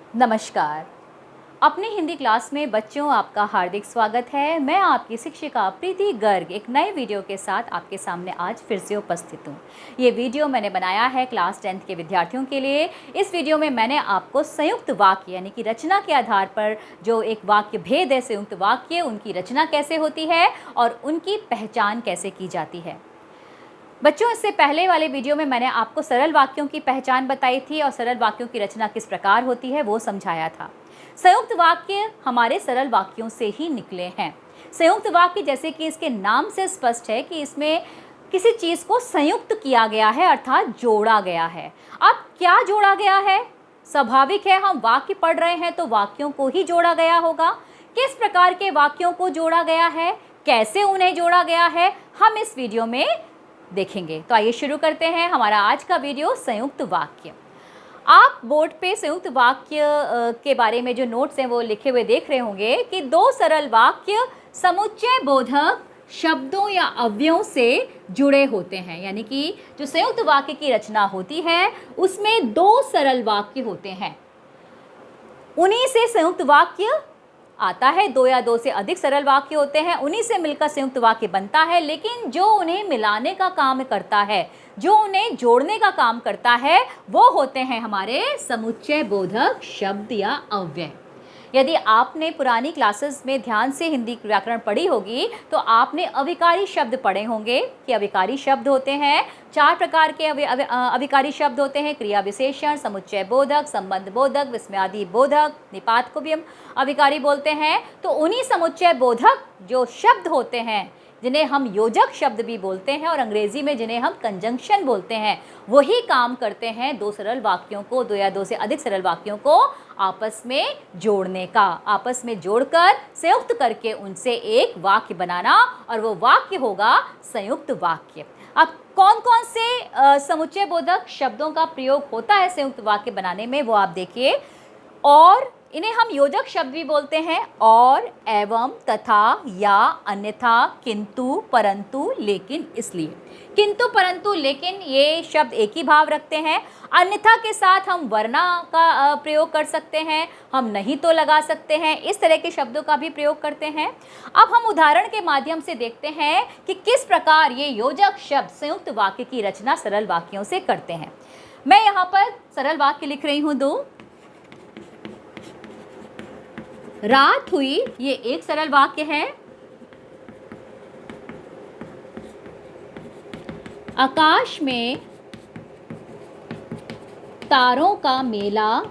नमस्कार। अपनी हिंदी क्लास में बच्चों आपका हार्दिक स्वागत है। मैं आपकी शिक्षिका प्रीति गर्ग एक नए वीडियो के साथ आपके सामने आज फिर से उपस्थित हूँ। ये वीडियो मैंने बनाया है क्लास 10th के विद्यार्थियों के लिए। इस वीडियो में मैंने आपको संयुक्त वाक्य यानी कि रचना के आधार पर जो एक वाक्य भेद है, संयुक्त वाक्य, उनकी रचना कैसे होती है और उनकी पहचान कैसे की जाती है। बच्चों, इससे पहले वाले वीडियो में मैंने आपको सरल वाक्यों की पहचान बताई थी और सरल वाक्यों की रचना किस प्रकार होती है वो समझाया था। संयुक्त वाक्य हमारे सरल वाक्यों से ही निकले हैं। संयुक्त वाक्य जैसे कि इसके नाम से स्पष्ट है कि इसमें किसी चीज़ को संयुक्त किया गया है, अर्थात जोड़ा गया है। अब क्या जोड़ा गया है? स्वाभाविक है, हम वाक्य पढ़ रहे हैं तो वाक्यों को ही जोड़ा गया होगा। किस प्रकार के वाक्यों को जोड़ा गया है, कैसे उन्हें जोड़ा गया है, हम इस वीडियो में देखेंगे। तो आइए शुरू करते हैं हमारा आज का वीडियो, संयुक्त वाक्य। आप बोर्ड पे संयुक्त वाक्य के बारे में जो नोट्स हैं वो लिखे हुए देख रहे होंगे कि दो सरल वाक्य समुच्चय बोधक शब्दों या अवयवों से जुड़े होते हैं। यानी कि जो संयुक्त वाक्य की रचना होती है उसमें दो सरल वाक्य होते हैं, उन्हीं से संयुक्त वाक्य आता है। दो या दो से अधिक सरल वाक्य होते हैं, उन्हीं से मिलकर संयुक्त वाक्य बनता है। लेकिन जो उन्हें मिलाने का काम करता है, जो उन्हें जोड़ने का काम करता है, वो होते हैं हमारे समुच्चय बोधक शब्द या अव्यय। यदि आपने पुरानी क्लासेस में ध्यान से हिंदी व्याकरण पढ़ी होगी तो आपने अविकारी शब्द पढ़े होंगे कि अविकारी शब्द होते हैं। चार प्रकार के अविकारी शब्द होते हैं: क्रिया विशेषण, समुच्चय बोधक, संबंध बोधक, विस्मयादि बोधक, निपात को भी हम अविकारी बोलते हैं। तो उन्हीं समुच्चय बोधक जो शब्द होते हैं, जिन्हें हम योजक शब्द भी बोलते हैं और अंग्रेजी में जिन्हें हम कंजंक्शन बोलते हैं, वही काम करते हैं दो सरल वाक्यों को, दो या दो से अधिक सरल वाक्यों को आपस में जोड़ने का, आपस में जोड़कर संयुक्त करके उनसे एक वाक्य बनाना, और वो वाक्य होगा संयुक्त वाक्य। अब कौन कौन से समुच्चय बोधक शब्दों का प्रयोग होता है संयुक्त वाक्य बनाने में वो आप देखिए। और इन्हें हम योजक शब्द भी बोलते हैं, और, एवं, तथा, या, अन्यथा, किंतु, परंतु, लेकिन, इसलिए। किंतु, परंतु, लेकिन ये शब्द एक ही भाव रखते हैं। अन्यथा के साथ हम वरना का प्रयोग कर सकते हैं, हम नहीं तो लगा सकते हैं, इस तरह के शब्दों का भी प्रयोग करते हैं। अब हम उदाहरण के माध्यम से देखते हैं कि किस प्रकार ये योजक शब्द संयुक्त वाक्य की रचना सरल वाक्यों से करते हैं। मैं यहाँ पर सरल वाक्य लिख रही हूँ दो। रात हुई, ये एक सरल वाक्य है। आकाश में तारों का मेला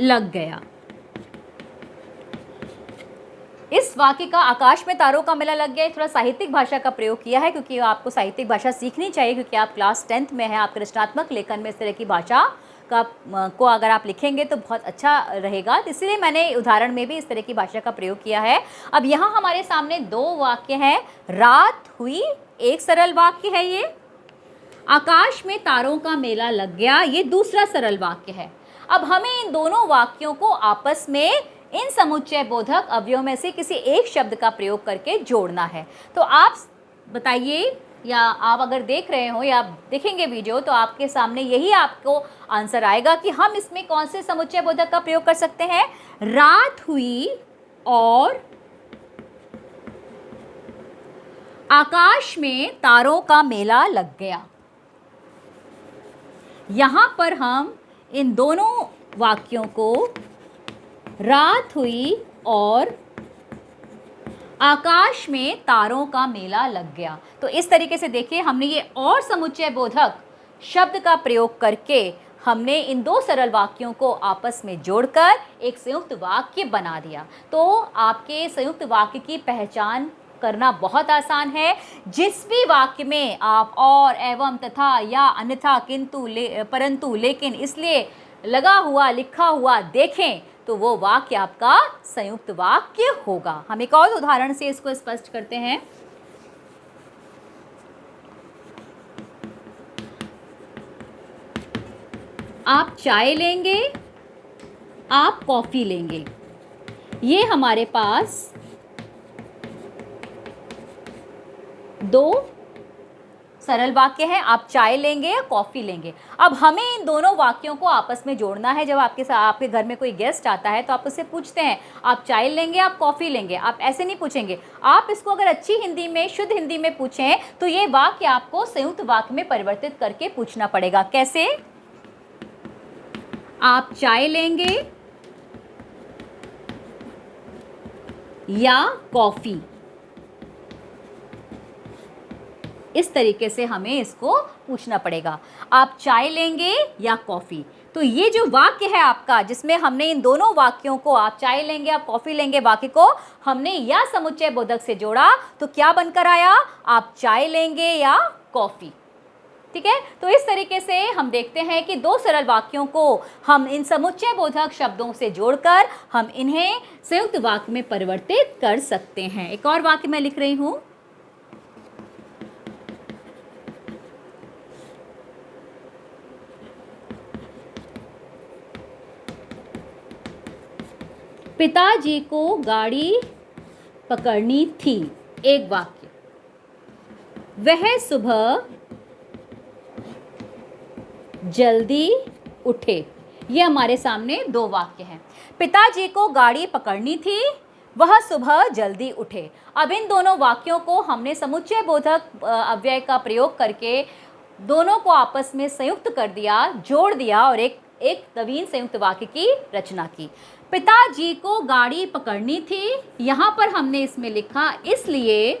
लग गया। इस वाक्य का आकाश में तारों का मेला लग गया थोड़ा साहित्यिक भाषा का प्रयोग किया है, क्योंकि आपको साहित्यिक भाषा सीखनी चाहिए, क्योंकि आप क्लास 10th में हैं। आपके रचनात्मक लेखन में इस तरह की भाषा को अगर आप लिखेंगे तो बहुत अच्छा रहेगा। इसलिए मैंने उदाहरण में भी इस तरह की भाषा का प्रयोग किया है। अब यहाँ हमारे सामने दो वाक्य हैं। रात हुई एक सरल वाक्य है ये, आकाश में तारों का मेला लग गया ये दूसरा सरल वाक्य है। अब हमें इन दोनों वाक्यों को आपस में इन समुच्चय बोधक अवयवों में से किसी एक शब्द का प्रयोग करके जोड़ना है। तो आप बताइए, या आप अगर देख रहे हो या आप देखेंगे वीडियो तो आपके सामने यही आपको आंसर आएगा कि हम इसमें कौन से समुच्चय बोधक का प्रयोग कर सकते हैं। रात हुई और आकाश में तारों का मेला लग गया। यहाँ पर हम इन दोनों वाक्यों को रात हुई और आकाश में तारों का मेला लग गया, तो इस तरीके से देखिए हमने ये और समुच्चय बोधक शब्द का प्रयोग करके हमने इन दो सरल वाक्यों को आपस में जोड़कर एक संयुक्त वाक्य बना दिया। तो आपके संयुक्त वाक्य की पहचान करना बहुत आसान है। जिस भी वाक्य में आप और, एवं, तथा, या, अन्यथा, किंतु, परंतु, लेकिन, इसलिए लगा हुआ, लिखा हुआ देखें तो वो वाक्य आपका संयुक्त वाक्य होगा। हम एक और उदाहरण से इसको स्पष्ट करते हैं। आप चाय लेंगे, आप कॉफी लेंगे, ये हमारे पास दो सरल वाक्य है, आप चाय लेंगे या कॉफ़ी लेंगे। अब हमें इन दोनों वाक्यों को आपस में जोड़ना है। जब आपके घर में कोई गेस्ट आता है तो आप उससे पूछते हैं आप चाय लेंगे, आप कॉफ़ी लेंगे। आप ऐसे नहीं पूछेंगे। आप इसको अगर अच्छी हिंदी में, शुद्ध हिंदी में पूछें तो ये वाक्य आपको संयुक्त वाक्य में परिवर्तित करके पूछना पड़ेगा। कैसे? आप चाय लेंगे या कॉफ़ी, इस तरीके से हमें इसको पूछना पड़ेगा। आप चाय लेंगे या कॉफ़ी। तो ये जो वाक्य है आपका, जिसमें हमने इन दोनों वाक्यों को, आप चाय लेंगे आप कॉफ़ी लेंगे वाक्य को हमने या समुच्चय बोधक से जोड़ा तो क्या बनकर आया? आप चाय लेंगे या कॉफ़ी। ठीक है, तो इस तरीके से हम देखते हैं कि दो सरल वाक्यों को हम इन समुच्चय बोधक शब्दों से जोड़कर हम इन्हें संयुक्त वाक्य में परिवर्तित कर सकते हैं। एक और वाक्य मैं लिख रही हूं। पिताजी को गाड़ी पकड़नी थी। एक वाक्य, वह सुबह जल्दी उठे। ये हमारे सामने दो वाक्य हैं। पिताजी को गाड़ी पकड़नी थी, वह सुबह जल्दी उठे। अब इन दोनों वाक्यों को हमने समुच्चय बोधक अव्यय का प्रयोग करके दोनों को आपस में संयुक्त कर दिया, जोड़ दिया और एक नवीन संयुक्त वाक्य की रचना की। पिताजी को गाड़ी पकड़नी थी, यहां पर हमने इसमें लिखा इसलिए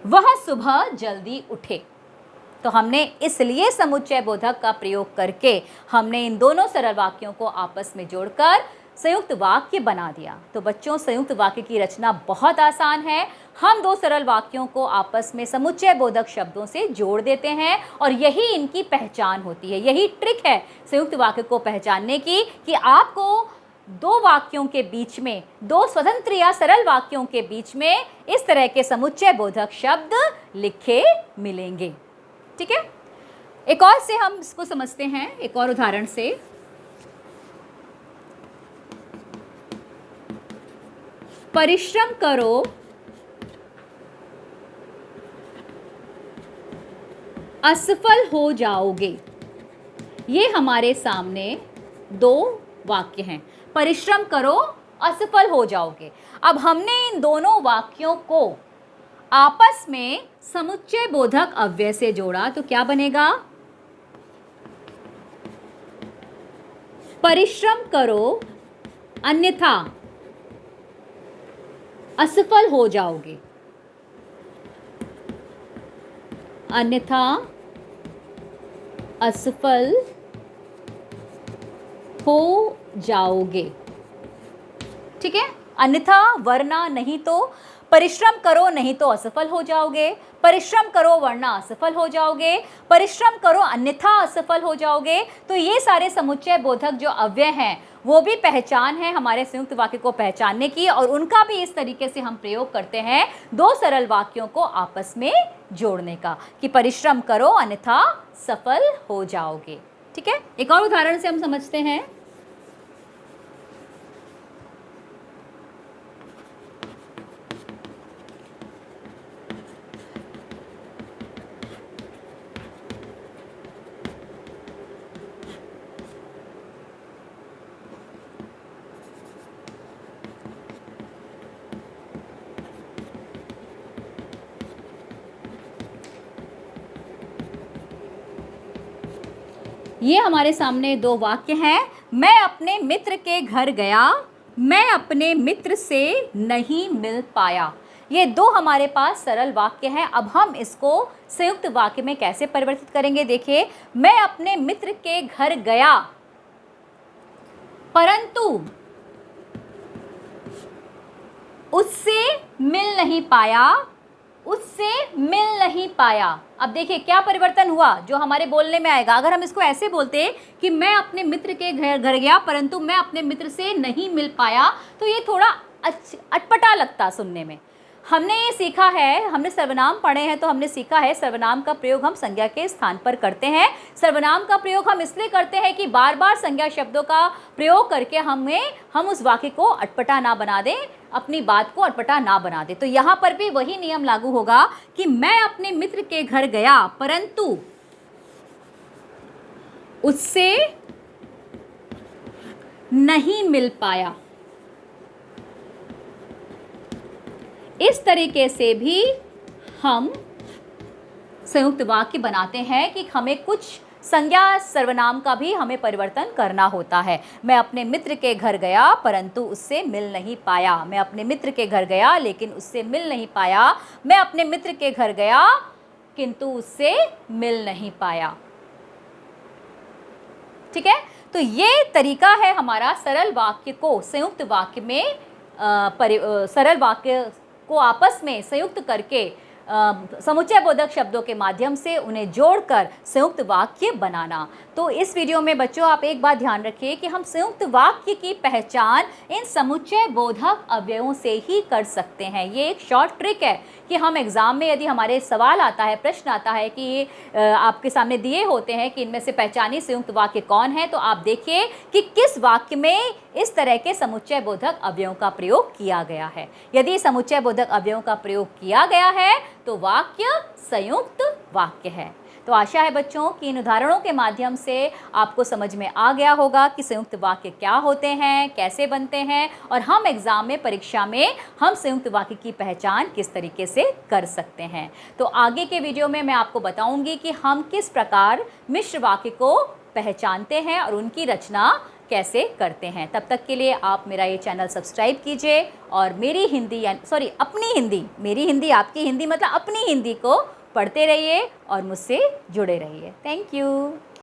वह सुबह जल्दी उठे। तो हमने इसलिए समुच्चय बोधक का प्रयोग करके हमने इन दोनों सरल वाक्यों को आपस में जोड़कर संयुक्त वाक्य बना दिया। तो बच्चों, संयुक्त वाक्य की रचना बहुत आसान है। हम दो सरल वाक्यों को आपस में समुच्चय बोधक शब्दों से जोड़ देते हैं और यही इनकी पहचान होती है। यही ट्रिक है संयुक्त वाक्य को पहचानने की कि आपको दो वाक्यों के बीच में, दो स्वतंत्र या सरल वाक्यों के बीच में इस तरह के समुच्चय बोधक शब्द लिखे मिलेंगे। ठीक है, एक और से हम इसको समझते हैं, एक और उदाहरण से। परिश्रम करो, असफल हो जाओगे। ये हमारे सामने दो वाक्य हैं। परिश्रम करो, असफल हो जाओगे। अब हमने इन दोनों वाक्यों को आपस में समुच्चय बोधक अव्यय से जोड़ा तो क्या बनेगा? परिश्रम करो अन्यथा असफल हो जाओगे। अन्यथा असफल हो जाओगे। ठीक है, अन्यथा वरना नहीं तो। परिश्रम करो नहीं तो असफल हो जाओगे। परिश्रम करो वरना असफल हो जाओगे। परिश्रम करो अन्यथा असफल हो जाओगे। तो ये सारे समुच्चय बोधक जो अव्यय हैं वो भी पहचान है हमारे संयुक्त वाक्य को पहचानने की, और उनका भी इस तरीके से हम प्रयोग करते हैं दो सरल वाक्यों को आपस में जोड़ने का कि परिश्रम करो अन्यथा सफल हो जाओगे। ठीक है, एक और उदाहरण से हम समझते हैं। ये हमारे सामने दो वाक्य हैं। मैं अपने मित्र के घर गया, मैं अपने मित्र से नहीं मिल पाया। ये दो हमारे पास सरल वाक्य हैं। अब हम इसको संयुक्त वाक्य में कैसे परिवर्तित करेंगे? देखिए, मैं अपने मित्र के घर गया परंतु उससे मिल नहीं पाया, उससे मिल नहीं पाया। अब देखिए क्या परिवर्तन हुआ जो हमारे बोलने में आएगा। अगर हम इसको ऐसे बोलते कि मैं अपने मित्र के घर गया परंतु मैं अपने मित्र से नहीं मिल पाया, तो ये थोड़ा अटपटा लगता सुनने में। हमने ये सीखा है, हमने सर्वनाम पढ़े हैं तो हमने सीखा है सर्वनाम का प्रयोग हम संज्ञा के स्थान पर करते हैं। सर्वनाम का प्रयोग हम इसलिए करते हैं कि बार बार संज्ञा शब्दों का प्रयोग करके हम उस वाक्य को अटपटा ना बना दें, अपनी बात को अटपटा ना बना दें। तो यहाँ पर भी वही नियम लागू होगा कि मैं अपने मित्र के घर गया परंतु उससे नहीं मिल पाया। इस तरीके से भी हम संयुक्त वाक्य बनाते हैं कि हमें कुछ संज्ञा सर्वनाम का भी हमें परिवर्तन करना होता है। मैं अपने मित्र के घर गया परंतु उससे मिल नहीं पाया। मैं अपने मित्र के घर गया लेकिन उससे मिल नहीं पाया। मैं अपने मित्र के घर गया किंतु उससे मिल नहीं पाया। ठीक है, तो ये तरीका है हमारा सरल वाक्य को संयुक्त वाक्य में सरल वाक्य को आपस में संयुक्त करके समुच्चय बोधक शब्दों के माध्यम से उन्हें जोड़कर संयुक्त वाक्य बनाना। तो इस वीडियो में बच्चों आप एक बात ध्यान रखिए कि हम संयुक्त वाक्य की पहचान इन समुच्चय बोधक अवयवों से ही कर सकते हैं। ये एक शॉर्ट ट्रिक है कि हम एग्जाम में यदि हमारे सवाल आता है, प्रश्न आता है कि आपके सामने दिए होते हैं कि इनमें से पहचानी संयुक्त वाक्य कौन है, तो आप देखिए कि किस वाक्य में इस तरह के समुच्चय बोधक अवयवों का प्रयोग किया गया है। यदि समुच्चय बोधक अवयवों का प्रयोग किया गया है तो वाक्य संयुक्त वाक्य है। तो आशा है बच्चों कि इन उदाहरणों के माध्यम से आपको समझ में आ गया होगा कि संयुक्त वाक्य क्या होते हैं, कैसे बनते हैं और हम एग्जाम में, परीक्षा में हम संयुक्त वाक्य की पहचान किस तरीके से कर सकते हैं। तो आगे के वीडियो में मैं आपको बताऊंगी कि हम किस प्रकार मिश्र वाक्य को पहचानते हैं और उनकी रचना कैसे करते हैं। तब तक के लिए आप मेरा ये चैनल सब्सक्राइब कीजिए और मेरी हिंदी अपनी हिंदी, मेरी हिंदी आपकी हिंदी मतलब अपनी हिंदी को पढ़ते रहिए और मुझसे जुड़े रहिए। Thank you.